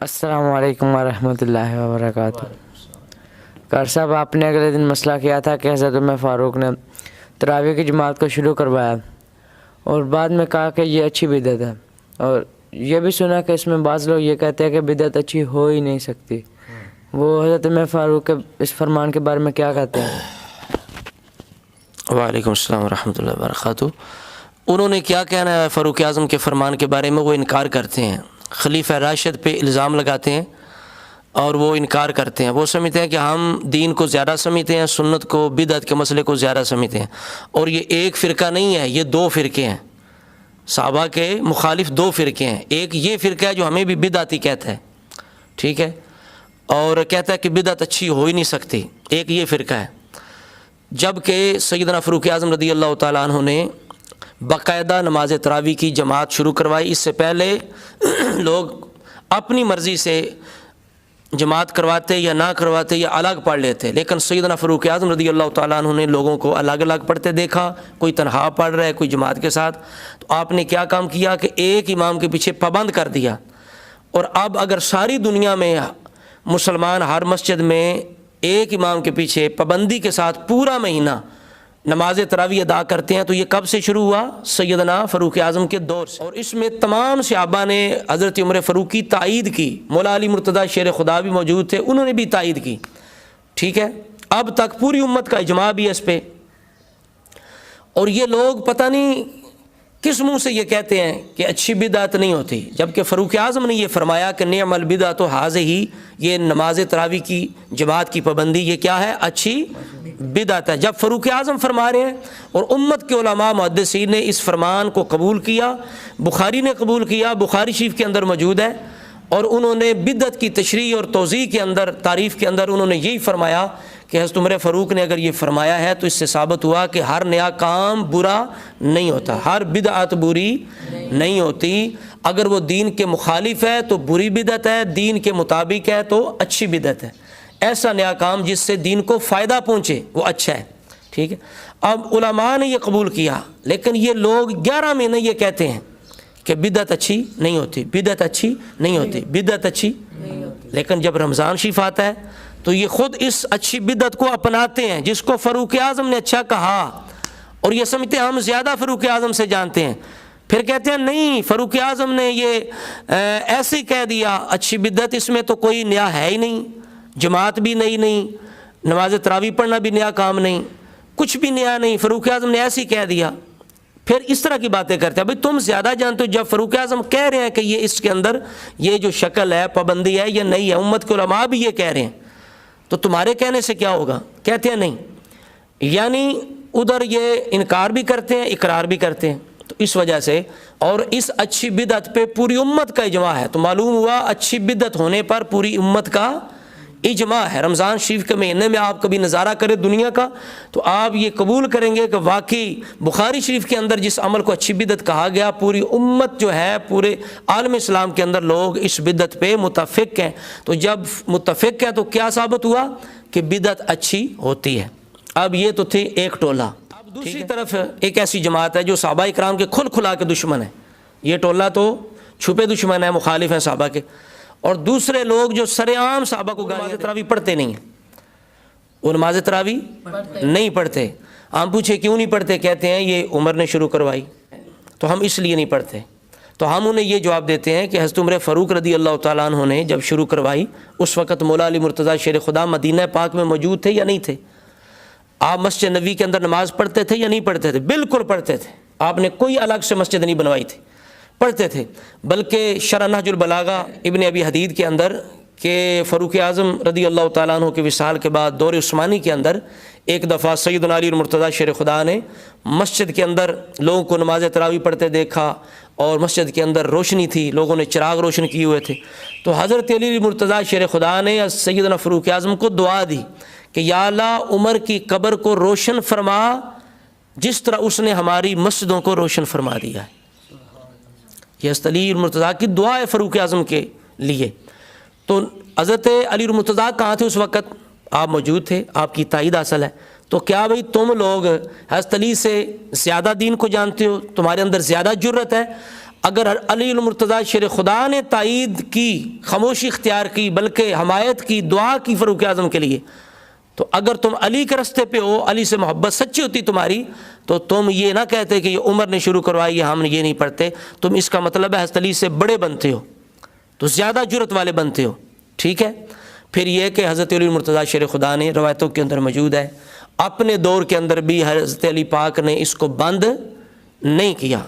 السلام علیکم ورحمۃ اللہ وبرکاتہ۔ قاری صاحب، آپ نے اگلے دن مسئلہ کیا تھا کہ حضرت عمر فاروق نے تراویح کی جماعت کو شروع کروایا اور بعد میں کہا کہ یہ اچھی بدعت ہے، اور یہ بھی سنا کہ اس میں بعض لوگ یہ کہتے ہیں کہ بدعت اچھی ہو ہی نہیں سکتی۔ وہ حضرت عمر فاروق کے اس فرمان کے بارے میں کیا کہتے ہیں؟ وعلیکم السلام ورحمۃ اللہ وبرکاتہ۔ انہوں نے کیا کہنا ہے فاروق اعظم کے فرمان کے بارے میں؟ وہ انکار کرتے ہیں، خلیفہ راشد پہ الزام لگاتے ہیں اور وہ انکار کرتے ہیں۔ وہ سمجھتے ہیں کہ ہم دین کو زیادہ سمجھتے ہیں، سنت کو، بدعت کے مسئلے کو زیادہ سمجھتے ہیں، اور یہ ایک فرقہ نہیں ہے، یہ دو فرقے ہیں۔ صحابہ کے مخالف دو فرقے ہیں، ایک یہ فرقہ ہے جو ہمیں بھی بدعتی کہتا ہے، ٹھیک ہے، اور کہتا ہے کہ بدعت اچھی ہو ہی نہیں سکتی، ایک یہ فرقہ ہے۔ جبکہ سیدنا فاروق اعظم رضی اللہ تعالیٰ عنہ نے باقاعدہ نماز تراویح کی جماعت شروع کروائی۔ اس سے پہلے لوگ اپنی مرضی سے جماعت کرواتے یا نہ کرواتے یا الگ پڑھ لیتے، لیکن سیدنا فاروق اعظم رضی اللہ تعالیٰ عنہ نے لوگوں کو الگ الگ پڑھتے دیکھا، کوئی تنہا پڑھ رہا ہے، کوئی جماعت کے ساتھ، تو آپ نے کیا کام کیا کہ ایک امام کے پیچھے پابند کر دیا۔ اور اب اگر ساری دنیا میں مسلمان ہر مسجد میں ایک امام کے پیچھے پابندی کے ساتھ پورا مہینہ نماز تراویح ادا کرتے ہیں، تو یہ کب سے شروع ہوا؟ سیدنا فاروق اعظم کے دور سے، اور اس میں تمام صحابہ نے حضرت عمر فاروق کی تائید کی۔ مولا علی مرتضیٰ شیر خدا بھی موجود تھے، انہوں نے بھی تائید کی، ٹھیک ہے۔ اب تک پوری امت کا اجماع بھی ہے اس پہ، اور یہ لوگ پتہ نہیں کس منہ سے یہ کہتے ہیں کہ اچھی بدعت نہیں ہوتی، جبکہ فاروق اعظم نے یہ فرمایا کہ نعم البدعۃ ھذہ، یہ نماز تراویح کی جماعت کی پابندی یہ کیا ہے؟ اچھی بدعت ہے۔ جب فاروق اعظم فرما رہے ہیں اور امت کے علماء محدثین نے اس فرمان کو قبول کیا، بخاری نے قبول کیا، بخاری شریف کے اندر موجود ہے، اور انہوں نے بدعت کی تشریح اور توضیح کے اندر، تعریف کے اندر انہوں نے یہی فرمایا کہ حضرت عمر فاروق نے اگر یہ فرمایا ہے تو اس سے ثابت ہوا کہ ہر نیا کام برا نہیں ہوتا، ہر بدعت بری نہیں ہوتی۔ اگر وہ دین کے مخالف ہے تو بری بدعت ہے، دین کے مطابق ہے تو اچھی بدعت ہے۔ ایسا نیا کام جس سے دین کو فائدہ پہنچے وہ اچھا ہے، ٹھیک ہے۔ اب علماء نے یہ قبول کیا، لیکن یہ لوگ 11 مہینے یہ کہتے ہیں کہ بدعت اچھی نہیں ہوتی، بدعت اچھی نہیں ہوتی، بدعت اچھی نہیں ہوتی، لیکن جب رمضان شریف آتا ہے تو یہ خود اس اچھی بدعت کو اپناتے ہیں جس کو فاروق اعظم نے اچھا کہا، اور یہ سمجھتے ہیں ہم زیادہ فاروق اعظم سے جانتے ہیں، پھر کہتے ہیں نہیں فاروق اعظم نے یہ ایسے کہہ دیا، اچھی بدعت اس میں تو کوئی نیا ہے ہی نہیں، جماعت بھی نئی نہیں، نماز تراویح پڑھنا بھی نیا کام نہیں، کچھ بھی نیا نہیں، فاروق اعظم نے ایسے ہی کہہ دیا۔ پھر اس طرح کی باتیں کرتے ہیں۔ بھئی تم زیادہ جانتے ہو، جب فاروق اعظم کہہ رہے ہیں کہ یہ اس کے اندر یہ جو شکل ہے، پابندی ہے، یہ نہیں ہے، امت کے علماء بھی یہ کہہ رہے ہیں، تو تمہارے کہنے سے کیا ہوگا؟ کہتے ہیں نہیں، یعنی ادھر یہ انکار بھی کرتے ہیں، اقرار بھی کرتے ہیں، تو اس وجہ سے، اور اس اچھی بدعت پہ پوری امت کا اجماع ہے، تو معلوم ہوا اچھی بدعت ہونے پر پوری امت کا اجماع ہے۔ رمضان شریف کے مہینے میں آپ کبھی نظارہ کریں دنیا کا تو آپ یہ قبول کریں گے کہ واقعی بخاری شریف کے اندر جس عمل کو اچھی بدعت کہا گیا، پوری امت جو ہے، پورے عالم اسلام کے اندر لوگ اس بدعت پہ متفق ہیں۔ تو جب متفق ہے تو کیا ثابت ہوا؟ کہ بدعت اچھی ہوتی ہے۔ اب یہ تو تھے ایک ٹولہ۔ اب دوسری طرف ایک ایسی جماعت ہے جو صحابہ اکرام کے کھل کھلا کے دشمن ہے، یہ ٹولہ تو چھپے دشمن ہے، مخالف ہیں صحابہ کے، اور دوسرے لوگ جو سر عام صحابہ کو نماز تراویح پڑھتے نہیں ہیں، وہ نماز تراویح نہیں پڑھتے۔ ہم پوچھے کیوں نہیں پڑھتے؟ کہتے ہیں یہ عمر نے شروع کروائی تو ہم اس لیے نہیں پڑھتے۔ تو ہم انہیں یہ جواب دیتے ہیں کہ حضرت عمر فاروق رضی اللہ تعالیٰ عنہ نے جب شروع کروائی اس وقت مولا علی مرتضیٰ شیر خدا مدینہ پاک میں موجود تھے یا نہیں تھے؟ آپ مسجد نبوی کے اندر نماز پڑھتے تھے یا نہیں پڑھتے تھے؟ بالکل پڑھتے تھے، آپ نے کوئی الگ سے مسجد نہیں بنوائی تھی، پڑھتے تھے۔ بلکہ شرح نہج البلاغہ ابن ابی حدید کے اندر کہ فاروق اعظم رضی اللہ تعالیٰ عنہ کے وصال کے بعد دور عثمانی کے اندر ایک دفعہ سیدنا علی مرتضیٰ شیر خدا نے مسجد کے اندر لوگوں کو نماز تراویح پڑھتے دیکھا، اور مسجد کے اندر روشنی تھی، لوگوں نے چراغ روشن کیے ہوئے تھے، تو حضرت علی مرتضیٰ شیر خدا نے سیدنا فاروق اعظم کو دعا دی کہ یا اللہ عمر کی قبر کو روشن فرما جس طرح اس نے ہماری مسجدوں کو روشن فرما دیا ہے۔ یہ حضرت علی مرتضیٰ کی دعا ہے فاروق اعظم کے لیے۔ تو حضرت علی مرتضیٰ کہاں تھے اس وقت؟ آپ موجود تھے، آپ کی تائید حاصل ہے۔ تو کیا بھئی تم لوگ حضرت علی سے زیادہ دین کو جانتے ہو؟ تمہارے اندر زیادہ جرت ہے؟ اگر علی المرتضیٰ شیر خدا نے تائید کی، خاموشی اختیار کی، بلکہ حمایت کی، دعا کی فاروق اعظم کے لیے، تو اگر تم علی کے راستے پہ ہو، علی سے محبت سچی ہوتی تمہاری، تو تم یہ نہ کہتے کہ یہ عمر نے شروع کروائی ہے، ہم یہ نہیں پڑھتے، تم اس کا مطلب ہے حضرت علی سے بڑے بنتے ہو، تو زیادہ جرت والے بنتے ہو، ٹھیک ہے۔ پھر یہ کہ حضرت علی المرتضیٰ شیر خدا نے روایتوں کے اندر موجود ہے، اپنے دور کے اندر بھی حضرت علی پاک نے اس کو بند نہیں کیا۔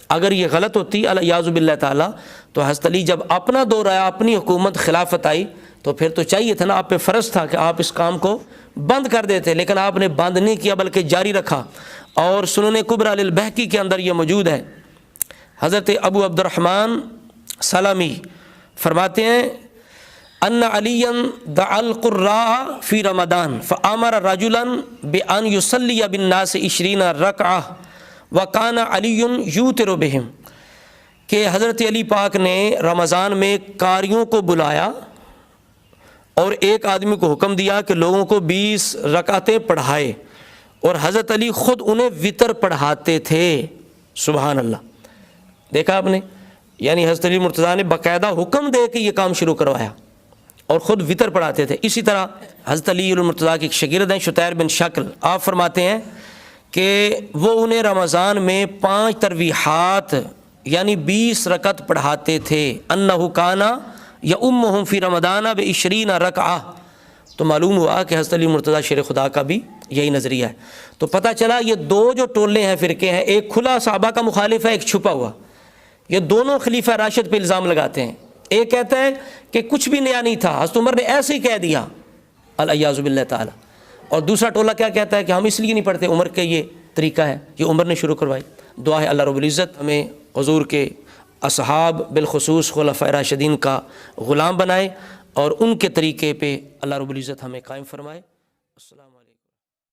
اگر یہ غلط ہوتی الیاذ باللہ تعالیٰ، تو حضرت علی جب اپنا دور آیا، اپنی حکومت خلافت آئی، تو پھر تو چاہیے تھا نا، آپ پہ فرض تھا کہ آپ اس کام کو بند کر دیتے، لیکن آپ نے بند نہیں کیا بلکہ جاری رکھا۔ اور سنن کبریٰ للبہقی کے اندر یہ موجود ہے، حضرت ابو عبد الرحمن سلمی فرماتے ہیں ان علی دعا القراء فی رمضان فامر رجلا بان یصلی بالناس 20 رکعہ وکان علی یوتر بہم، کہ حضرت علی پاک نے رمضان میں قاریوں کو بلایا اور ایک آدمی کو حکم دیا کہ لوگوں کو 20 رکعتیں پڑھائے، اور حضرت علی خود انہیں وطر پڑھاتے تھے۔ سبحان اللہ، دیکھا آپ نے، یعنی حضرت علی مرتضیٰ نے باقاعدہ حکم دے کے یہ کام شروع کروایا اور خود وطر پڑھاتے تھے۔ اسی طرح حضرت علی المرتضیٰ کے ایک شاگرد ہیں شتیر بن شکل، آپ فرماتے ہیں کہ وہ انہیں رمضان میں 5 تراویحات یعنی 20 رکعت پڑھاتے تھے، انہ کانا یؤمہم فی رمضان ب20 رکعہ۔ تو معلوم ہوا کہ حضرت علی مرتضیٰ شیر خدا کا بھی یہی نظریہ ہے۔ تو پتہ چلا یہ دو جو ٹولے ہیں، فرقے ہیں، ایک کھلا صحابہ کا مخالف ہے، ایک چھپا ہوا، یہ دونوں خلیفہ راشد پہ الزام لگاتے ہیں۔ ایک کہتا ہے کہ کچھ بھی نیا نہیں تھا، حضرت عمر نے ایسے ہی کہہ دیا، الیاذ باللہ تعالی، اور دوسرا ٹولہ کیا کہتا ہے کہ ہم اس لیے نہیں پڑھتے، عمر کا یہ طریقہ ہے، یہ عمر نے شروع کروائی۔ دعا ہے اللہ رب العزت ہمیں حضور کے اصحاب بالخصوص خلفائے راشدین کا غلام بنائے اور ان کے طریقے پہ اللہ رب العزت ہمیں قائم فرمائے۔ السلام